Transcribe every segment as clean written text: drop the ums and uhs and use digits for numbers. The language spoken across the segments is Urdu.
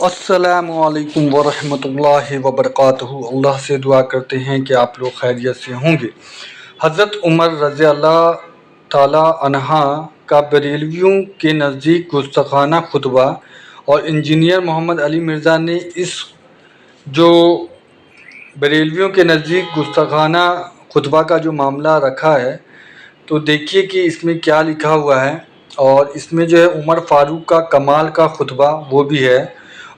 السلام علیکم ورحمۃ اللہ وبرکاتہ۔ اللہ سے دعا کرتے ہیں کہ آپ لوگ خیریت سے ہوں گے۔ حضرت عمر رضی اللہ تعالی عنہ کا بریلویوں کے نزدیک گستاخانہ خطبہ، اور انجینئر محمد علی مرزا نے اس جو بریلویوں کے نزدیک گستاخانہ خطبہ کا جو معاملہ رکھا ہے، تو دیکھیے کہ اس میں کیا لکھا ہوا ہے۔ اور اس میں جو ہے عمر فاروق کا کمال کا خطبہ وہ بھی ہے،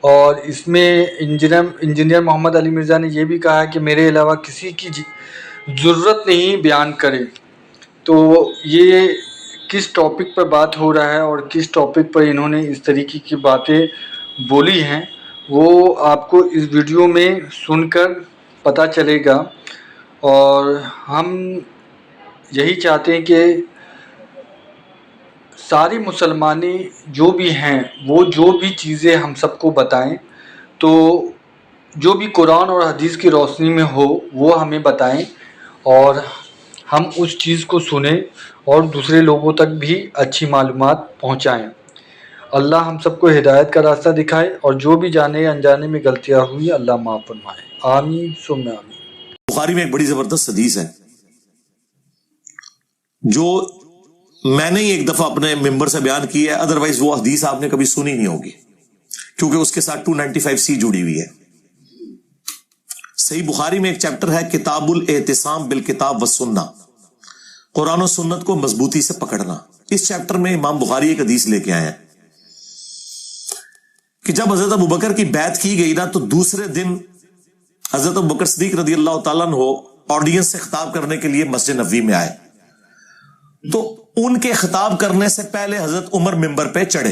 اور اس میں انجینئر محمد علی مرزا نے یہ بھی کہا ہے کہ میرے علاوہ کسی کی ضرورت نہیں بیان کرے۔ تو یہ کس ٹاپک پر بات ہو رہا ہے اور کس ٹاپک پر انہوں نے اس طریقے کی باتیں بولی ہیں، وہ آپ کو اس ویڈیو میں سن کر پتہ چلے گا۔ اور ہم یہی چاہتے ہیں کہ ساری مسلمانی جو بھی ہیں وہ جو بھی چیزیں ہم سب کو بتائیں، تو جو بھی قرآن اور حدیث کی روشنی میں ہو وہ ہمیں بتائیں، اور ہم اس چیز کو سنیں اور دوسرے لوگوں تک بھی اچھی معلومات پہنچائیں۔ اللہ ہم سب کو ہدایت کا راستہ دکھائے، اور جو بھی جانے انجانے میں غلطیاں ہوئی اللہ معاف فرمائے، آمین ثم آمین۔ بخاری میں ایک بڑی زبردست حدیث ہے جو میں نے ایک دفعہ اپنے ممبر سے بیان کی ہے، ادروائز وہ حدیث آپ نے کبھی سنی نہیں ہوگی، کیونکہ اس کے ساتھ 295C جڑی ہوئی ہے۔ صحیح بخاری میں ایک چیپٹر ہے کتاب الاعتصام بالکتاب والسنہ، قرآن و سنت کو مضبوطی سے پکڑنا۔ اس چیپٹر میں امام بخاری ایک حدیث لے کے آئے ہیں کہ جب حضرت ابوبکر کی بیعت کی گئی نا، تو دوسرے دن حضرت ابوبکر صدیق رضی اللہ تعالیٰ عنہ آڈینس سے خطاب کرنے کے لیے مسجد نبوی میں آئے، تو ان کے خطاب کرنے سے پہلے حضرت عمر ممبر پہ چڑھے،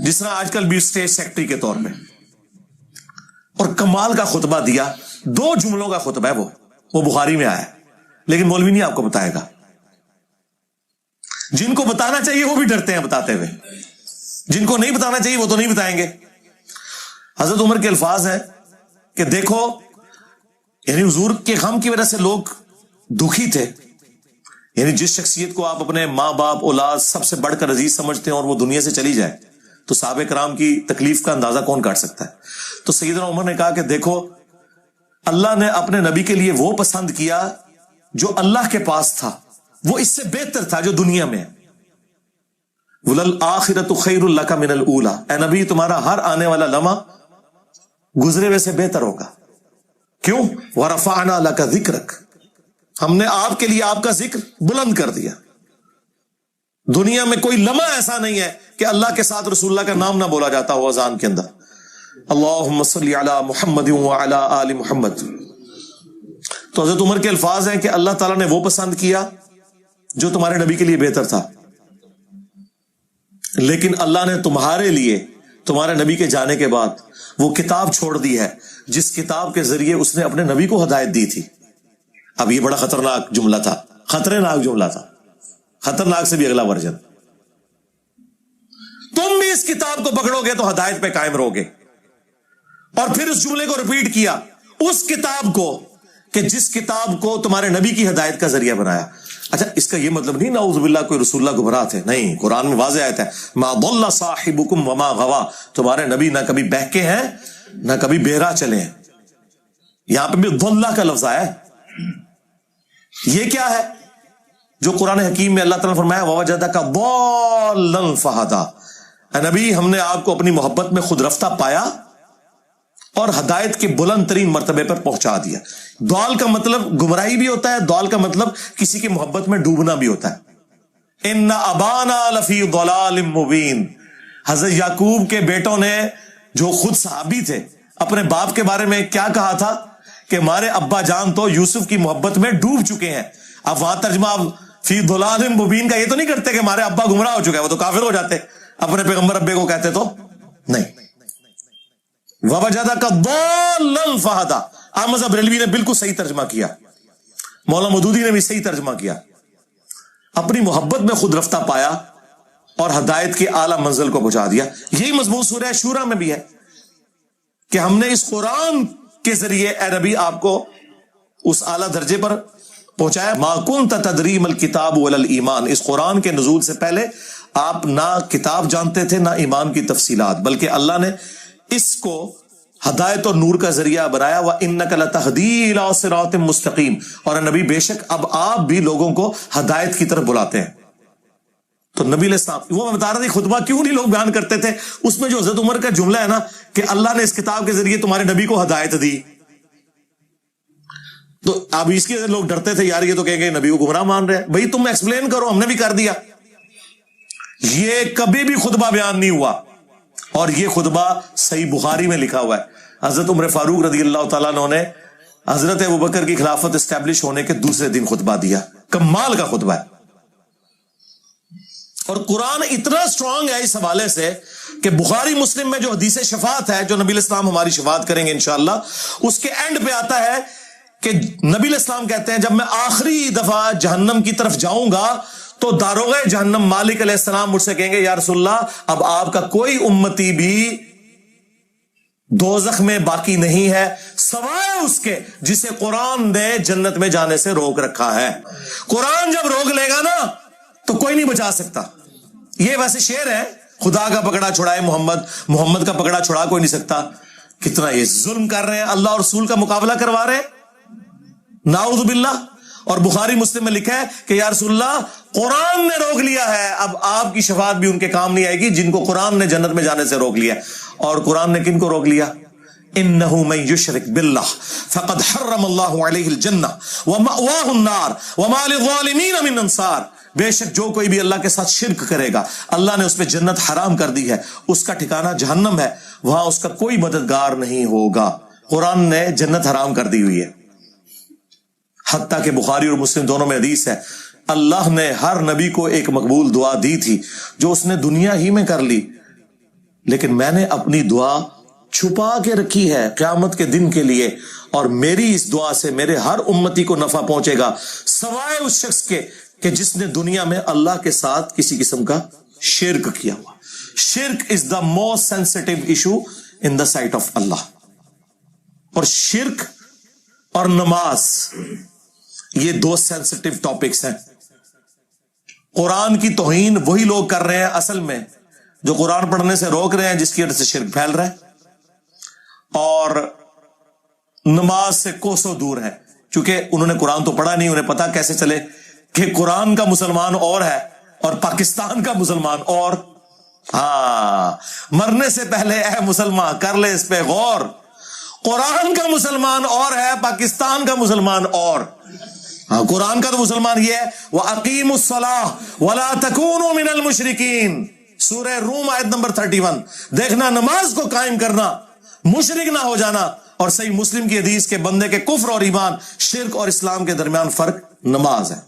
جس طرح آج کل بھی اسٹیج سیکرٹری کے طور پہ، اور کمال کا خطبہ دیا۔ 2 جملوں کا خطبہ ہے، وہ بخاری میں آیا ہے، لیکن مولوی نہیں آپ کو بتائے گا۔ جن کو بتانا چاہیے وہ بھی ڈرتے ہیں بتاتے ہوئے، جن کو نہیں بتانا چاہیے وہ تو نہیں بتائیں گے۔ حضرت عمر کے الفاظ ہیں کہ دیکھو، یعنی حضور کے غم کی وجہ سے لوگ دکھی تھے، یعنی جس شخصیت کو آپ اپنے ماں باپ اولاد سب سے بڑھ کر عزیز سمجھتے ہیں اور وہ دنیا سے چلی جائے، تو صحابہ کرام کی تکلیف کا اندازہ کون کاٹ سکتا ہے۔ تو سیدنا عمر نے کہا کہ دیکھو، اللہ نے اپنے نبی کے لیے وہ پسند کیا جو اللہ کے پاس تھا، وہ اس سے بہتر تھا جو دنیا میں ہے۔ وَلَلْآخِرَةُ خَيْرٌ لَكَ مِنَ الْأُولَىٰ، اے نبی تمہارا ہر آنے والا لمحہ گزرے ہوئے سے بہتر ہوگا۔ کیوں؟ وَرَفَعْنَا لَكَ ذِكْرَكَ، ہم نے آپ کے لیے آپ کا ذکر بلند کر دیا۔ دنیا میں کوئی لمحہ ایسا نہیں ہے کہ اللہ کے ساتھ رسول اللہ کا نام نہ بولا جاتا ہو اذان کے اندر، اللہم صلی علی محمد وعلی آل محمد۔ تو حضرت عمر کے الفاظ ہیں کہ اللہ تعالیٰ نے وہ پسند کیا جو تمہارے نبی کے لیے بہتر تھا، لیکن اللہ نے تمہارے لیے تمہارے نبی کے جانے کے بعد وہ کتاب چھوڑ دی ہے جس کتاب کے ذریعے اس نے اپنے نبی کو ہدایت دی تھی۔ اب یہ بڑا خطرناک جملہ تھا، خطرناک جملہ تھا، خطرناک سے بھی اگلا ورژن۔ تم بھی اس کتاب کو پکڑو گے تو ہدایت پہ قائم رہو گے۔ اور پھر اس جملے کو ریپیٹ کیا، اس کتاب کو، کہ جس کتاب کو تمہارے نبی کی ہدایت کا ذریعہ بنایا۔ اچھا، اس کا یہ مطلب نہیں نعوذ باللہ کوئی رسول اللہ گمراہ تھے، نہیں، قرآن میں واضح آیت ہے ما ضل صاحبکم وما غوا، تمہارے نبی نہ کبھی بہکے ہیں نہ کبھی بہرا چلے ہیں۔ یہاں پہ بھی ضلہ کا لفظ آیا ہے۔ یہ کیا ہے جو قرآن حکیم میں اللہ تعالیٰ نے فرمایا وَوَجَدَكَ ضَالًّا فَہَدَىٰ، اے نبی ہم نے آپ کو اپنی محبت میں خود رفتہ پایا اور ہدایت کے بلند ترین مرتبے پر پہنچا دیا۔ ضال کا مطلب گمراہی بھی ہوتا ہے، ضال کا مطلب کسی کی محبت میں ڈوبنا بھی ہوتا ہے۔ إِنَّ أَبَانَا لَفِي ضَلَالٍ مُبِينٍ، حضرت یعقوب کے بیٹوں نے جو خود صحابی تھے اپنے باپ کے بارے میں کیا کہا تھا کہ ہمارے ابا جان تو یوسف کی محبت میں ڈوب چکے ہیں۔ اب وہاں ترجمہ فی ضلال مبین کا یہ تو نہیں کرتے کہ ہمارے ابا گمراہ ہو چکے ہیں، وہ تو کافر ہو جاتے اپنے پیغمبر ابے کو کہتے تو نہیں۔ وَوَجَدَكَ ضَالًّا فَهَدَىٰ، احمد صاحب بریلوی نے بالکل صحیح ترجمہ کیا، مولانا مودودی نے بھی صحیح ترجمہ کیا، اپنی محبت میں خود رفتہ پایا اور ہدایت کی اعلیٰ منزل کو پہنچا دیا۔ یہی مضمون سورہ شورا میں بھی ہے کہ ہم نے اس قرآن کے ذریعے اے نبی آپ کو اس اعلیٰ درجے پر پہنچایا. ما کنت تدری ما الکتاب ولا الایمان. اس قرآن کے نزول سے پہلے آپ نہ کتاب جانتے تھے نہ ایمان کی تفصیلات، بلکہ اللہ نے اس کو ہدایت اور نور کا ذریعہ بنایا. وَإِنَّكَ لَتَهْدِي إِلَىٰ صِرَاطٍ مُسْتَقِيمٍ. اور نبی بے شک اب آپ بھی لوگوں کو ہدایت کی طرف بلاتے ہیں. تو نبی علیہ السلام، وہ میں بتا رہا تھا خطبہ کیوں نہیں لوگ بیان کرتے تھے، اس میں جو حضرت عمر کا جملہ ہے نا کہ اللہ نے اس کتاب کے ذریعے تمہارے نبی کو ہدایت دی، تو اب اس کے لوگ ڈرتے تھے یار یہ تو کہیں گے نبی کو گمراہ مان رہے ہیں. بھائی تم ایکسپلین کرو، ہم نے بھی کر دیا. یہ کبھی بھی خطبہ بیان نہیں ہوا، اور یہ خطبہ صحیح بخاری میں لکھا ہوا ہے. حضرت عمر فاروق رضی اللہ تعالیٰ عنہ نے حضرت ابوبکر کی خلافت اسٹیبلش ہونے کے دوسرے دن خطبہ دیا. کمال کا خطبہ ہے. اور قرآن اتنا سٹرونگ ہے اس حوالے سے کہ بخاری مسلم میں جو حدیث شفاعت ہے، جو نبی علیہ السلام ہماری شفاعت کریں گے انشاءاللہ، اس کے اینڈ پہ آتا ہے کہ نبی علیہ السلام کہتے ہیں جب میں آخری دفعہ جہنم کی طرف جاؤں گا تو داروغہ جہنم مالک علیہ السلام مجھ سے کہیں گے یا رسول اللہ اب آپ کا کوئی امتی بھی دوزخ میں باقی نہیں ہے سوائے اس کے جسے قرآن نے جنت میں جانے سے روک رکھا ہے. قرآن جب روک لے گا نا تو کوئی نہیں بچا سکتا. یہ ویسے شعر ہے، خدا کا پکڑا چھڑائے محمد کا پکڑا چھڑا کوئی نہیں سکتا. کتنا یہ ظلم کر رہے ہیں، اللہ اور رسول کا مقابلہ کروا رہے ہیں، نعوذ باللہ. اور بخاری مسلم میں لکھا ہے کہ یا رسول اللہ قرآن نے روک لیا ہے، اب آپ کی شفاعت بھی ان کے کام نہیں آئے گی جن کو قرآن نے جنت میں جانے سے روک لیا. اور قرآن نے کن کو روک لیا؟ انہ من یشرک باللہ فقد حرم اللہ علیہ الجنہ ومأواہ النار وما للظالمین من انصار. بے شک جو کوئی بھی اللہ کے ساتھ شرک کرے گا اللہ نے اس پہ جنت حرام کر دی ہے، اس کا ٹھکانہ جہنم ہے، وہاں اس کا کوئی مددگار نہیں ہوگا. قرآن نے جنت حرام کر دی ہوئی ہے. حتیٰ کہ بخاری اور مسلم دونوں میں حدیث ہے اللہ نے ہر نبی کو ایک مقبول دعا دی تھی جو اس نے دنیا ہی میں کر لی، لیکن میں نے اپنی دعا چھپا کے رکھی ہے قیامت کے دن کے لیے، اور میری اس دعا سے میرے ہر امتی کو نفع پہنچے گا سوائے اس شخص کے کہ جس نے دنیا میں اللہ کے ساتھ کسی قسم کا شرک کیا ہوا. شرک is the most sensitive issue in the sight of Allah. اور شرک اور نماز یہ دو سینسٹیو ٹاپکس ہیں. قرآن کی توہین وہی لوگ کر رہے ہیں اصل میں جو قرآن پڑھنے سے روک رہے ہیں، جس کی وجہ سے شرک پھیل رہا ہے، اور نماز سے کوسوں دور ہے چونکہ انہوں نے قرآن تو پڑھا نہیں. انہیں پتا کیسے چلے کہ قرآن کا مسلمان اور ہے اور پاکستان کا مسلمان اور. ہاں، مرنے سے پہلے اے مسلمان کر لے اس پہ غور. قرآن کا مسلمان اور ہے، پاکستان کا مسلمان اور. ہاں، قرآن کا تو مسلمان یہ ہے وَأَقِيمُوا الصَّلَاةَ وَلَا تَكُونُوا مِنَ الْمُشْرِكِينَ. سورہ روم آیت نمبر 31. دیکھنا نماز کو قائم کرنا، مشرک نہ ہو جانا. اور صحیح مسلم کی حدیث کے بندے کے کفر اور ایمان، شرک اور اسلام کے درمیان فرق نماز ہے.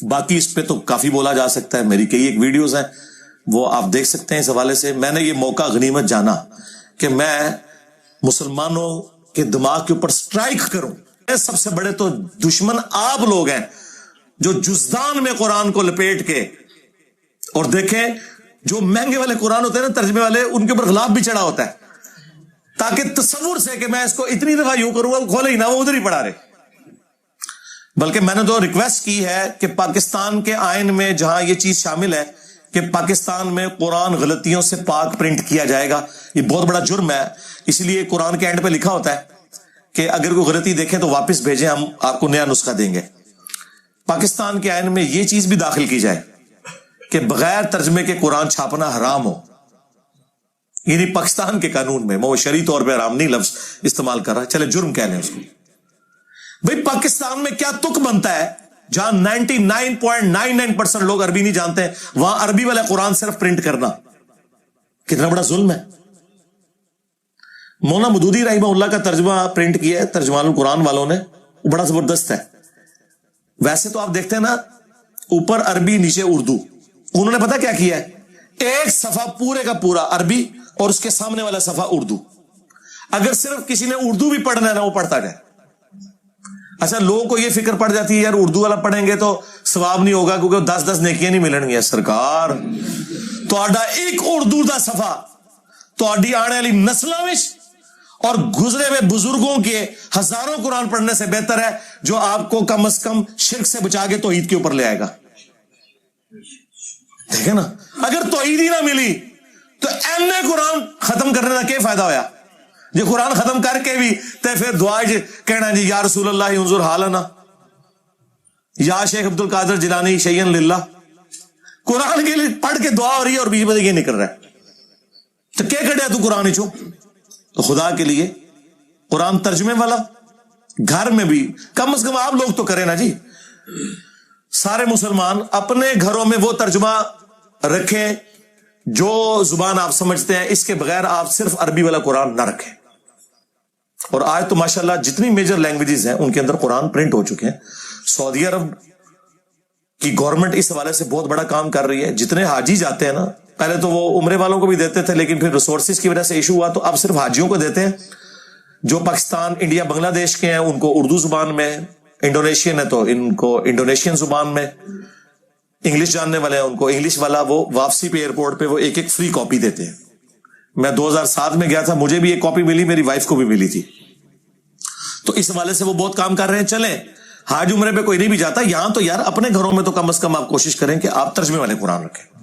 باقی اس پہ تو کافی بولا جا سکتا ہے، میری کئی ایک ویڈیوز ہیں وہ آپ دیکھ سکتے ہیں. اس حوالے سے میں نے یہ موقع غنیمت جانا کہ میں مسلمانوں کے دماغ کے اوپر سٹرائک کروں. سب سے بڑے تو دشمن آپ لوگ ہیں جو جزدان میں قرآن کو لپیٹ کے، اور دیکھیں جو مہنگے والے قرآن ہوتے ہیں نا ترجمے والے، ان کے اوپر غلاف بھی چڑھا ہوتا ہے تاکہ تصور سے کہ میں اس کو اتنی دفعہ یوں کروں گا کھولے ہی نہ، وہ ادھر ہی پڑھا رہے. بلکہ میں نے تو ریکویسٹ کی ہے کہ پاکستان کے آئین میں جہاں یہ چیز شامل ہے کہ پاکستان میں قرآن غلطیوں سے پاک پرنٹ کیا جائے گا، یہ بہت بڑا جرم ہے. اس لیے قرآن کے اینڈ پہ لکھا ہوتا ہے کہ اگر کوئی غلطی دیکھیں تو واپس بھیجیں، ہم آپ کو نیا نسخہ دیں گے. پاکستان کے آئین میں یہ چیز بھی داخل کی جائے کہ بغیر ترجمے کے قرآن چھاپنا حرام ہو. یعنی پاکستان کے قانون میں، وہ شرعی طور پہ حرام نہیں لفظ استعمال کر رہا، چلے جرم کہہ لیں اس کو. بھئی پاکستان میں کیا تک بنتا ہے جہاں 99.99% لوگ عربی نہیں جانتے ہیں، وہاں عربی والا قرآن صرف پرنٹ کرنا کتنا بڑا ظلم ہے. مولانا مودودی رحمہ اللہ کا ترجمہ پرنٹ کیا ہے ترجمان القرآن والوں نے، وہ بڑا زبردست ہے. ویسے تو آپ دیکھتے ہیں نا اوپر عربی نیچے اردو، انہوں نے پتا کیا کیا ہے، ایک صفحہ پورے کا پورا عربی اور اس کے سامنے والا صفحہ اردو. اگر صرف کسی نے اردو بھی پڑھنا ہے نا وہ پڑھتا جائے. اچھا لوگوں کو یہ فکر پڑ جاتی ہے یار اردو والا پڑھیں گے تو ثواب نہیں ہوگا کیونکہ 10 نیکیاں نہیں ملن گیا. سرکار تو ایک اردو دا صفحہ تو آنے والی نسلوں میں اور گزرے ہوئے بزرگوں کے ہزاروں قرآن پڑھنے سے بہتر ہے جو آپ کو کم از کم شرک سے بچا کے توحید کے اوپر لے آئے گا. ٹھیک ہے نا؟ اگر توحید ہی نہ ملی تو قرآن ختم کرنے کا کیا فائدہ ہویا؟ جو قرآن ختم کر کے بھی تے پھر دعا کہنا جی یا رسول اللہ انظر حالنا، یا شیخ عبد القادر جیلانی شیئن للہ. قرآن کے لیے پڑھ کے دعا ہو رہی ہے اور بیچ میں یہ نکل رہا ہے. تو کیا کڑیا تو قرآن چو؟ تو خدا کے لیے قرآن ترجمے والا گھر میں بھی کم از کم آپ لوگ تو کریں نا جی. سارے مسلمان اپنے گھروں میں وہ ترجمہ رکھیں جو زبان آپ سمجھتے ہیں. اس کے بغیر آپ صرف عربی والا قرآن نہ رکھیں. اور آج تو ماشاءاللہ جتنی میجر لینگویجز ہیں ان کے اندر قرآن پرنٹ ہو چکے ہیں. سعودی عرب کی گورنمنٹ اس حوالے سے بہت بڑا کام کر رہی ہے. جتنے حاجی جاتے ہیں نا، پہلے تو وہ عمرے والوں کو بھی دیتے تھے لیکن پھر ریسورسز کی وجہ سے ایشو ہوا تو اب صرف حاجیوں کو دیتے ہیں. جو پاکستان، انڈیا، بنگلہ دیش کے ہیں ان کو اردو زبان میں، انڈونیشین ہے تو ان کو انڈونیشین زبان میں، انگلش جاننے والے ہیں ان کو انگلش والا. وہ واپسی پہ ایئرپورٹ پہ وہ ایک ایک فری کاپی دیتے ہیں. میں 2007 میں گیا تھا، مجھے بھی ایک کاپی ملی، میری وائف کو بھی ملی تھی. تو اس حوالے سے وہ بہت کام کر رہے ہیں. چلیں، حاج عمرے پہ کوئی نہیں بھی جاتا، یہاں تو یار اپنے گھروں میں تو کم از کم آپ کوشش کریں کہ آپ ترجمے والے قرآن رکھیں.